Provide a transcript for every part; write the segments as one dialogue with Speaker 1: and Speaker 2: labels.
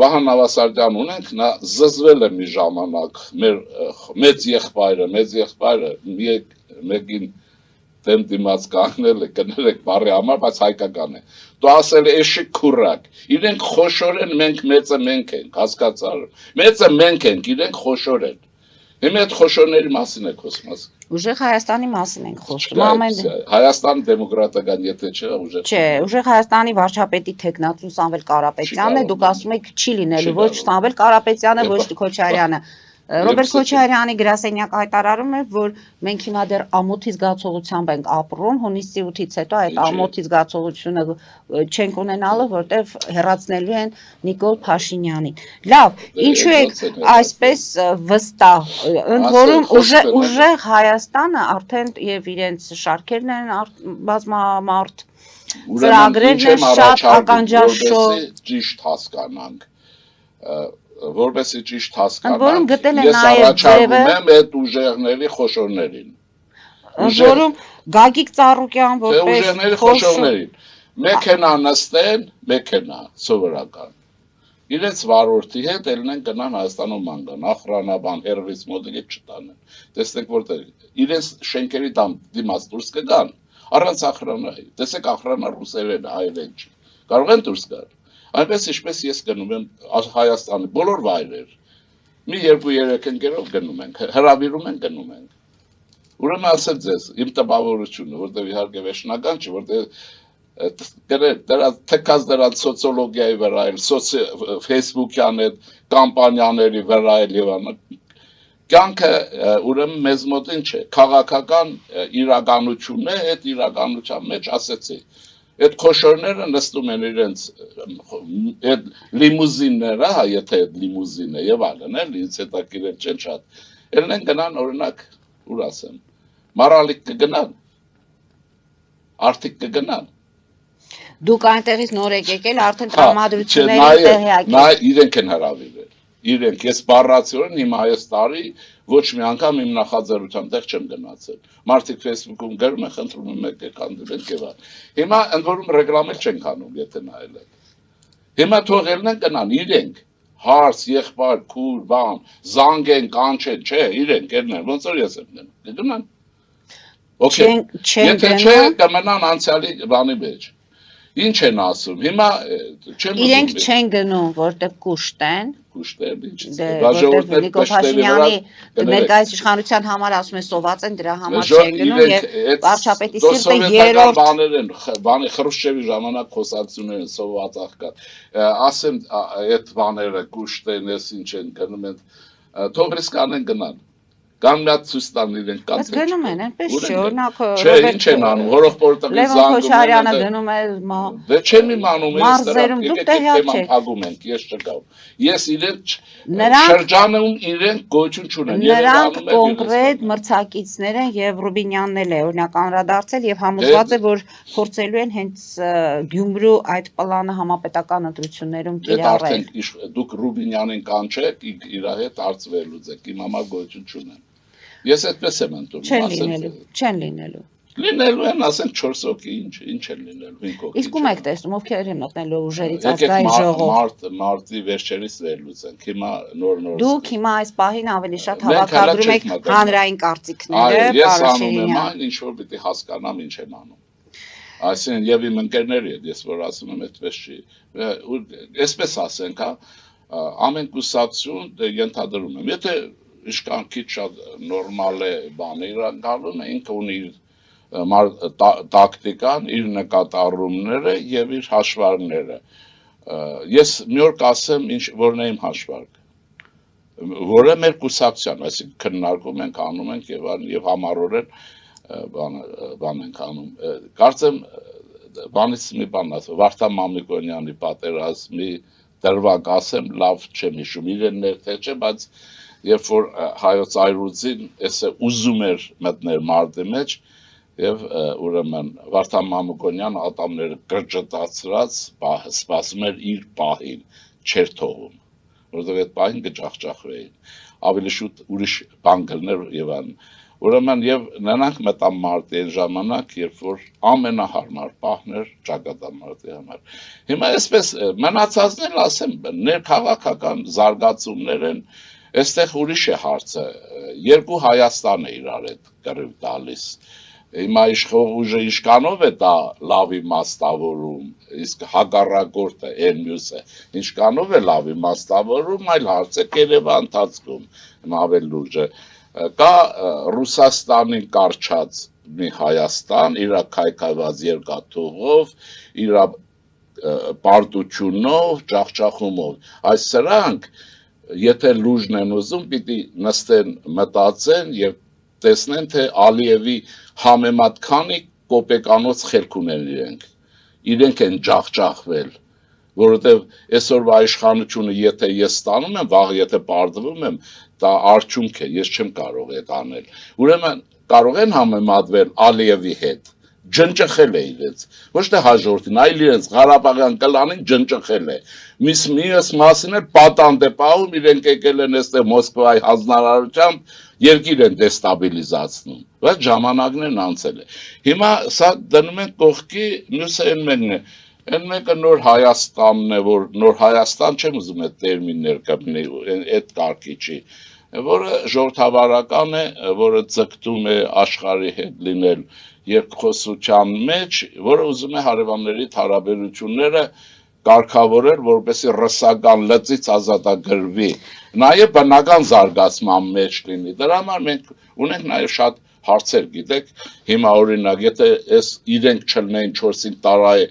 Speaker 1: Վահան Նավասարդյան ունենք, նա զզվել է մի ժամանակ, մեր մեծ եղբայրը մեկին դեմ դիմաց կանգնել է, կներեք բարի համար, բայց հայկական է։ Դու ասել է էշի քուրակ, իրենք խոշոր են, մենք մեծը մենք ենք, հասկացար։ Մեծը մենք ենք, իրենք խոշոր են։ Հիմա այդ խոշորների մասին է խոսում։
Speaker 2: Ուժեղ Հայաստանի մասին ենք խոսում։
Speaker 1: Հայաստան դեմոկրատական եթե չէ, ուժեղ։
Speaker 2: Չէ, ուժեղ Հայաստանի վարչապետի թեկնածու Սամվել Կարապետյանն է, դուք ասում եք չի լինելու ոչ Սամվել Կարապետյանը, ոչ Քոչարյանը։ Ռոբերտ Քոչարյանի գրասենյակը հայտարարում է, որ մենք հիմա դեռ ամոթի զգացողությամբ ենք ապրում, հունիսի 8-ից հետո այդ ամոթի զգացողությունը չենք ունենալու, որտեղ հեռացնելու են Նիկոլ Փաշինյանին։ Լավ, ինչու եք այսպես վստահ, ընդ որում ուժեղ Հայաստանը արդեն եւ իրենց շարքերն են բազմամարդ ծրագրերն են շատ ականջաշոր
Speaker 1: ճիշտ հասկանանք որպեսի ճիշտ հասկանանք,
Speaker 2: որում գտել են
Speaker 1: ես առաջարկում եմ այդ ուժեղների խոշորներին։
Speaker 2: Որում Գագիկ Ծառուկյան որպես
Speaker 1: ուժեղների խոշորներին։ Մեքենա նստեն, մեքենա սովորական։ Իրենց վարորդի հետ ելնեն գնան Հայաստանում ման գան, ախրանաբան, հերվից մոդելի չտանեն։ Տեսնեք որտեղ իրենց շենքերի դիմաց դուրս կգան, առանց ախրանայի։ Տեսեք ախրանա ռուսերեն, հայերեն չի։ Կարող են դուրս գալ։ Այնպես ինչպես ես գնում եմ Հայաստանի բոլոր վայրեր, մի 2-3 ընկերով գնում ենք, հրավիրում են գնում ենք։ Ուրեմն ասեմ ձեզ, իմ տպավորությունը, որտեղ իհարկե վերջնական չի, որտեղ թքած դրանց սոցիոլոգիայի վրա, Facebook-յան այդ կամպանիաների վրա եւ այլն, կյանքը ուրեմն մեզ մոտ ինչ է, քաղաքական իրականություն է, այդ իրականության մեջ ասեցի Այդ խոշորները նստում են իրենց այդ լիմուզինները, հա, եթե այդ լիմուզին է եւ այլն, էլի ինձ հետաքրքիր չեն շատ։ Ելնեն գնան օրինակ, ուր ասեմ, Մարալիկ կգնան, Արթիկ կգնան։
Speaker 2: Դուք այնտեղից նոր եք եկել, արդեն տրամադրությունների տեղյակ եք։
Speaker 1: Նա իրենք են հրավիրել։ Իրենք ես բառացիորեն հիմա այս տարի ոչ մի անգամ իմ նախաձեռնությամբ տեղ չեմ գնացել։ Մարդիկ Facebook-ում գրում են, խնդրում են մեկ կանդիդատ կեվա։ Հիմա ընդ որում ռեգլամել չենք անում, եթե նայել եք։ Հիմա թողելն են գնան իրենք, հարց, եղբայր, քուր, բան, զանգեն, կանչեն, չէ, իրենք ելնեն, ոնց որ ես եմ գնան։ Okay։ Եթե չէ, կմնան անցյալի բանի մեջ։ Ինչ են ասում։ Հիմա չեմ ուզում։
Speaker 2: Իրենք չեն գնում, որտեղ կուշտ են։
Speaker 1: Կուշտեր ինչի՞։
Speaker 2: Որտեղ Նիկոլ Փաշինյանի ներկայիս իշխանության համար ասում են սոված են դրա համար չեն գնում եւ վարչապետի սիրտը երրորդ
Speaker 1: բաներ են, բանի Խրուշչևի ժամանակ խոսակցություններ են սոված աղքատ։ Ասեմ այդ բաները կուշտ են, ես ինչ են գնում են, թող ռիսկ անեն գնան։ Կան մի հատ ցույց տան իրենք կան։
Speaker 2: Գնում են, այնպես չէ, օրինակ
Speaker 1: Չէ, ինչ են անում, հորող պորտակի
Speaker 2: զանգում են։ Լևոն Քոչարյանը գնում է
Speaker 1: Դե չեմ իմանում, ես
Speaker 2: դեռ
Speaker 1: եկեք փակում ենք, ես չգամ։ Ես իրենք շրջանում իրենք գոյություն չունեն։
Speaker 2: Նրանք կոնկրետ մրցակիցներ են եւ Ռուբինյանն էլ է օրինակ անդրադարձել եւ համոզված է, որ փորձելու են հենց Գյումրու այդ պլանը համապետական ընտրություններում կիրառել։
Speaker 1: Դուք Ռուբինյանին կանչեք, իր հետ արծվելուց եք, իմ համար գոյություն չունեն։ Ես այդպես եմ ընդունում,
Speaker 2: չեն լինելու։
Speaker 1: Լինելու են, ասենք 4 հոգի, ինչ են լինելու, 5 հոգի։
Speaker 2: Իսկ ում եք տեսնում, ովքեր են մտնելու ուժերից ազգային ժողով։
Speaker 1: Մարտի վերջերից վերլուծենք, հիմա նոր
Speaker 2: Դուք հիմա այս պահին ավելի շատ հավաքագրում եք հանրային կարծիքները,
Speaker 1: Ես անում եմ այն, ինչ որ պիտի հասկանամ, ինչ եմ անում։ Այսինքն եւ իմ ընկերների հետ, ես որ ասում եմ, այդպես չի։ Այսպես ասենք, հա, ամեն կուսակցություն ենթադրում եմ, եթե Իշկան քիչ շատ նորմալ է բանը իրականանում է, ինքը ունի իր տակտիկան, իր նկատառումները եւ իր հաշվարկները։ Ես մի օր կասեմ, որն է իմ հաշվարկը, որը մեր կուսակցության, այսինքն քննարկում ենք, անում ենք եւ համառորեն բան ենք անում։ Կարծեմ բանից մի բան ասեմ, Վարդան Մամիկոնյանի պատերազմի դրվագ ասեմ, լավ չեմ հիշում, իրեն ներթե չէ, բայց Երբ որ հայոց այրուձին էսը ուզում էր մտնել մարտի մեջ եւ ուրեմն Վարդան Մամիկոնյան ատամները կրճտացրած սպասում էր իր պահին, չէր թողում, որովհետեւ այդ պահին կճախճախվեին, ավելի շուտ ուրիշ բան կլներ եւ այն, ուրեմն եւ նրանք մտան մարտի այն ժամանակ, երբ որ ամենահարմար պահն էր ճակատամարտի համար։ Հիմա այսպես մնացածներն ասեմ, ներքաղաքական զարգացումներ են, այստեղ ուրիշ է հարցը, երկու Հայաստան է իրար հետ կռիվ տալիս։ Հիմա իշխող ուժը ինչքանով է դա լավ իմաստավորում, իսկ հակառակորդը այն մյուսը ինչքանով է լավ իմաստավորում, այլ հարց է Երևա ընթացքում, հիմա ավելի լուրջ է։ Կա Ռուսաստանին կարճած մի Հայաստան, իր քայքայված երկաթուղով, իր պարտությունով, ջախջախումով։ Այս սրանք, եթե լուժն են ուզում, պիտի նստեն մտածեն եւ տեսնեն, թե Ալիևի համեմատ քանի կոպեկանոց խելք ունեն իրենք են ջախջախվել, որովհետև այսօրվա իշխանությունը եթե ես ստանում եմ, վաղ եթե պարտվում եմ, դա արդյունք է, ես չեմ կարող այդ անել։ Ուրեմն կարող են համեմատվել Ալիևի հետ, ջնջխել է իրենց, ոչ թե հաջորդին, այլ իրենց Ղարաբաղյան կլանին ջնջխել է։ Մյուս մասին էլ պատանդ է պահում, իրենք եկել են այստեղ Մոսկվայի հանձնարարությամբ երկիր են դեստաբիլիզացնում, բայց ժամանակներն անցել է։ Հիմա սա դնում են կողքի, մյուսը այն մեկն է, այն մեկը նոր Հայաստանն է, որ նոր Հայաստան չեմ ուզում այդ տերմիններ կպնի, այդ կարգի չի, որը ժողովրդավարական է, որը ձգտում է աշխարհի հետ լինել երկխոսության մեջ, որը ուզում է հարևանների հարաբերությունները կարգավորել, որպեսզի ռսական լծից ազատագրվի, նաև բնական զարգացման մեջ լինի։ Դրա համար մենք ունենք նաև շատ հարցեր, գիտեք, հիմա օրինակ, եթե այս իրենք չլնեին 4-5 տարի,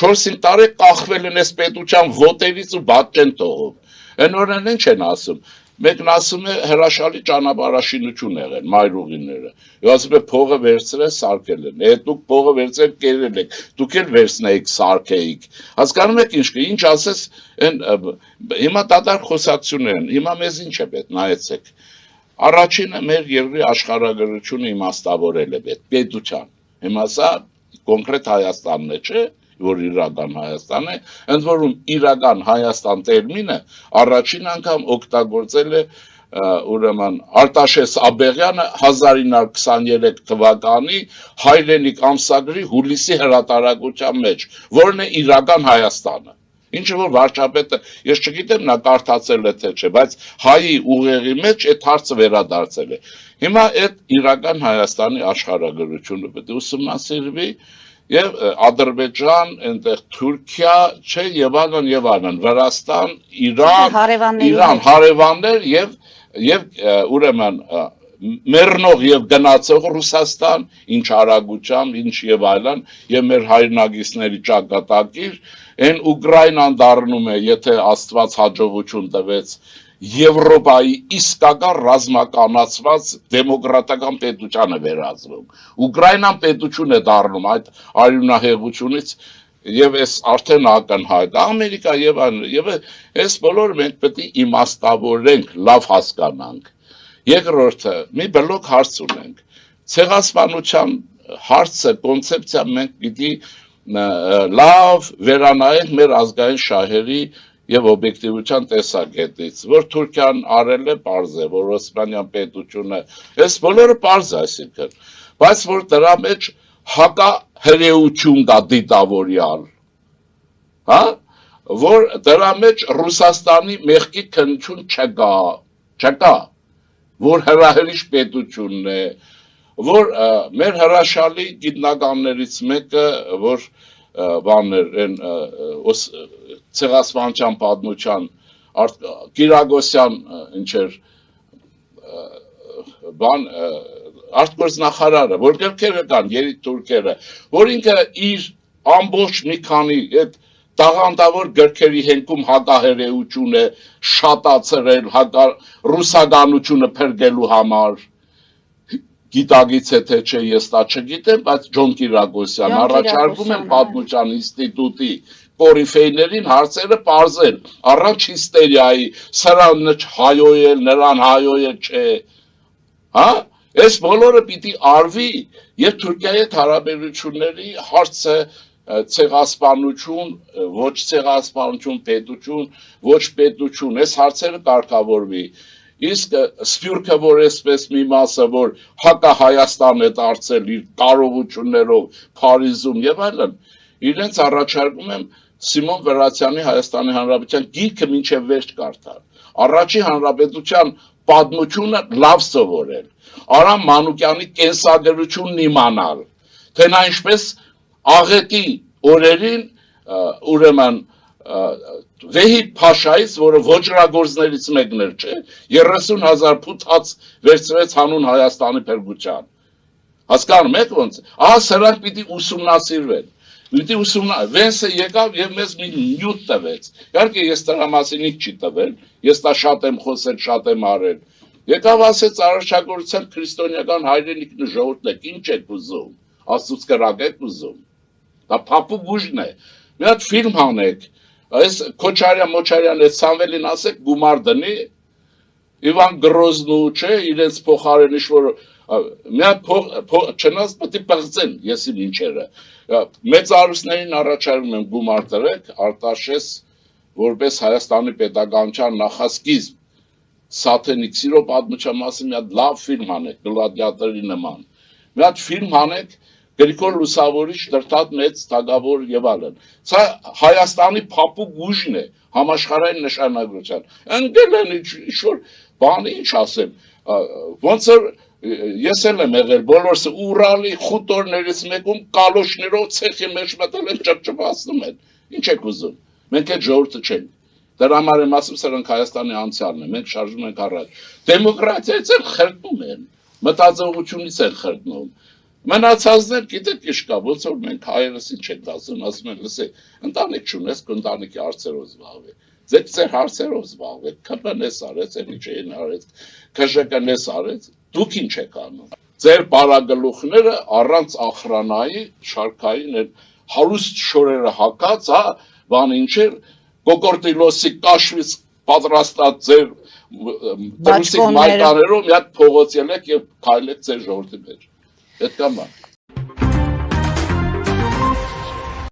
Speaker 1: 4-5 տարի կախվել են այս պետության ոտերից ու բաց չեն թողում։ Այն օրերն ինչ են ասում։ Մեկն ասում է հրաշալի ճանապարհաշինություն եղել մայրուղիները։ Եվ ասում է փողը վերցրել սարքել են։ Դուք փողը վերցրել կերել եք, դուք էլ վերցնեիք սարքեիք։ Հասկանում եք ինչ ասես, հիմա դատարկ խոսակցություններ են։ Հիմա մեզ ինչ է պետք, նայեցեք։ Առաջինը մեր երկրի աշխարհագրությունը իմաստավորել է պետության։ Հիմա սա կոնկրետ Հայաստանն է, չէ՞։ Որ իրական Հայաստան է, ընդ որում իրական Հայաստան տերմինը առաջին անգամ օգտագործել է ուրեմն Արտաշես Աբեղյանը 1923 թվականի Հայրենիք ամսագրի հուլիսի հրատարակության մեջ, որն է իրական Հայաստանը։ Ինչը որ վարչապետը, ես չգիտեմ նա կարդացել է թե չէ, բայց հայի ուղեղի մեջ այդ հարցը վերադարձել է։ Հիմա այդ իրական Հայաստանի աշխարհագրությունը պետք է ուսումնասիրվի եւ Ադրբեջան, այնտեղ Թուրքիա, չէ, եւ այլն, Վրաստան, Իրան, հարևաններ եւ ուրեմն մեռնող եւ գնացող Ռուսաստան, ինչ արագությամբ, ինչ եւ այլն, եւ մեր հայրենագիստների ճակատագիր, այն Ուկրաինան դառնում է, եթե Աստված հաջողություն տվեց Եվրոպայի իսկական ռազմականացված դեմոկրատական պետության է վերածվում։ Ուկրաինան պետություն է դառնում այդ արյունահեղությունից եւ այս արդեն ակնհայտ Ամերիկա եւ այս բոլորը մենք պետք է իմաստավորենք, լավ հասկանանք։ Երկրորդը, մի բլոկ հարց ունենք։ Ցեղասպանության հարցը, կոնցեպցիա մենք պիտի լավ վերանայենք մեր ազգային շահերի եւ օբյեկտիվության տեսակետից, որ Թուրքիան արել է պարզ է, որ Օսմանյան պետությունը, այս բոլորը պարզ է, այսինքն, բայց որ դրա մեջ հակահրեություն կա դիտավորյալ, հա, որ դրա մեջ Ռուսաստանի մեղքի քննություն չկա, որ հրահրիչ պետությունն է, որ մեր հրաշալի գիտնականներից մեկը, որ բաներ ցեղասպանության պատմության Կիրագոսյան ինչեր բան արտգործնախարարը, որ գրքերը կան, երիտասարդ թուրքերը, որ ինքը իր ամբողջ մի քանի այդ տաղանդավոր գրքերի հենքում հակահրեություն է շատացրել, ռուսականությունը փրկելու համար, գիտագից է թե չէ, ես դա չգիտեմ, բայց Ջոն Կիրագոսյան առաջարկում են պատմության ինստիտուտի կորիֆեյներին հարցերը պարզել, առանց հիստերիայի, սրան հայոյել, նրան հայոյել չէ, հա, այս բոլորը պիտի արվի եւ Թուրքիայի հետ հարաբերությունների հարցը ցեղասպանություն, ոչ ցեղասպանություն, պետություն, ոչ պետություն, այս հարցերը կարգավորվի Իսկ Սփյուռքը, որ այսպես մի մասը, որ հակա Հայաստան է դարձել իր կարողություններով Փարիզում եւ այլն, իրենց առաջարկում եմ Սիմոն Վերացյանի Հայաստանի Հանրապետության գիրքը մինչև վերջ կարդալ։ Առաջի հանրապետության պատմությունը լավ սովորել։ Արամ Մանուկյանի կենսագրությունն իմանալ, թե նա ինչպես աղետի օրերին ուրեմն Վեհիբ Փաշայից, որը ոչրագործներից մեկն էր, չէ, 30,000 փութ հաց վերցրեց հանուն Հայաստանի փրկության։ Հասկանում եք ոնց։ Ահա սրանք պիտի ուսումնասիրվեն։ Պիտի Վենսը եկավ եւ մեզ մի նյութ տվեց։ Իհարկե ես դրա մասին ինչ չի տվել, ես դա շատ եմ խոսել, շատ եմ արել։ Եկավ ասեց առաջագործության քրիստոնեական հայրենիքն ու ժողովուրդն եք, ինչ եք ուզում, Աստծուց կրակ եք ուզում։ Դա փափուկ ուժն է։ Մի հատ ֆիլմ հանեք, այս Քոչարյան այդ Սամվելին ասեք գումար դնի, Իվան Գրոզնու, չէ, իրենց փոխարեն ինչ-որ մի հատ չնայած պետք է պղծեն, եսի ինչերը։ Մեծ արուսներին առաջարկում եմ գումար տրեք, Արտաշես որպես Հայաստանի պետականության նախասկիզբ Սաթենիկ սիրո պատմության մասին մի հատ լավ ֆիլմ անեք, գլադիատորի նման։ Մի հատ ֆիլմ անեք, Գրիգոր Լուսավորիչ, Դրդատ մեծ թագավոր եւ այլն։ Սա Հայաստանի փափուկ ուժն է համաշխարհային նշանակության։ Ընկել են ինչ-որ բանի ինչ ասեմ, ոնց որ ես էլ եմ եղել բոլորս Ուրալի խուտորներից մեկում կալոշներով ցեխի մեջ մտել են ճպճպացնում են։ Ինչ եք ուզում։ Մենք այդ ժողովուրդը չենք։ Դրա համար եմ ասում, սրանք Հայաստանի անցյալն է, մենք շարժվում ենք առաջ։ Դեմոկրատիայից էլ խրտնում են, մտածողությունից են խրտնում։ Մնացածներ գիտեք ինչ կա, ոնց որ մենք հայերս ինչ ենք ասում են, լսեք, ընտանիք չունես, ընտանիքի հարցերով զբաղվեք։ Ձեր հարցերով զբաղվեք, ԿՊՆ-ս արեց, ԵՆ արեց, ՔԺԿ-ն-ս արեց, դուք ինչ եք անում։ Ձեր բարագլուխները առանց ախրանայի, շարքային են հարուստ շորերը հակած, հա, բան ինչ է, կոկորդիլոսի կաշվից պատրաստած ձեր դրուսիկ մայկաներով մի հատ փողոց ելեք եւ քայլեք ձեր ժողովրդի մեջ։ Այդ կամա